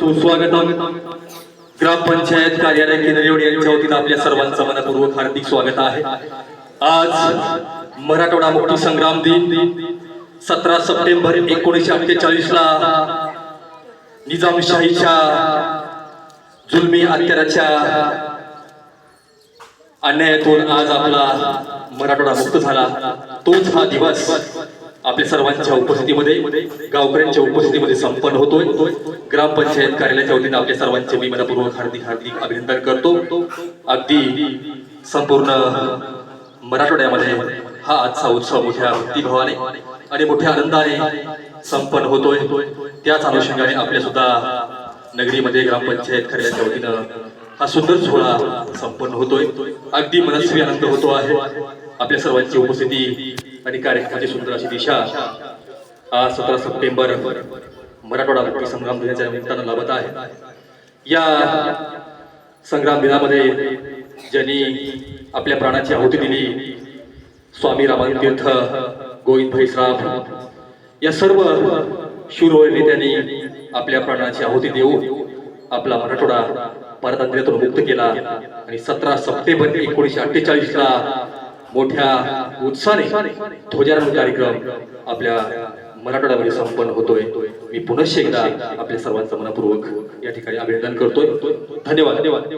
सुस्वागतम. ग्रामपंचायत कार्यालय केंद्रीय यांच्या वतीने आपल्या सर्वांचं मनपूर्वक हार्दिक स्वागत आहे. आज मराठवाडा मुक्ती संग्राम दिन 17 सप्टेंबर 1948 ला निजामशाहीच्या जुलमी अत्याचाराच्या अन्यायातून आज आपला मराठवाडा मुक्त झाला. तोच हा दिवस आपल्या सर्वांच्या उपस्थितीमध्ये गावकऱ्यांच्या उपस्थितीमध्ये संपन्न होतोय. ग्रामपंचायत कार्यालयाच्या वतीने आपल्या सर्वांचे मी मनपूर्वक हार्दिक अभिनंदन करतो. अगदी संपूर्ण मराठवाड्यामध्ये हा आजचा उत्सव मोठ्या भक्तिभावाने आणि मोठ्या आनंदाने संपन्न होतोय. त्याच अनुषंगाने आपल्या सुद्धा नगरीमध्ये ग्रामपंचायत कार्यालयाच्या वतीनं हा सुंदर सोहळा संपन्न होतोय. अगदी मनस्वी आनंद होतो आहे. आपल्या सर्वांची उपस्थिती आणि कार्यक्रमाची सुंदर अशी दिशा आज 17 सप्टेंबर मराठवाडा मुक्ती संग्राम दिनाच्या निमित्तानं लाभत आहे. या संग्राम दिनामध्ये ज्यांनी आपल्या प्राणाची आहुती दिली, स्वामी रामानंद तीर्थ, गोविंद भाई श्राफ या सर्व शूरवीर नेत्यांनी आपल्या प्राणाची आहुती देऊन आपला मराठवाडा परतंत्र्यातून मुक्त केला आणि 17 सप्टेंबर 1948 ला मोठ्या उत्साहाने ध्वजारोहण कार्यक्रम आपल्या मराठवाड्यामध्ये संपन्न होतोय. मी पुनश्च एकदा आपल्या सर्वांचं मनपूर्वक या ठिकाणी अभिनंदन करतोय. धन्यवाद.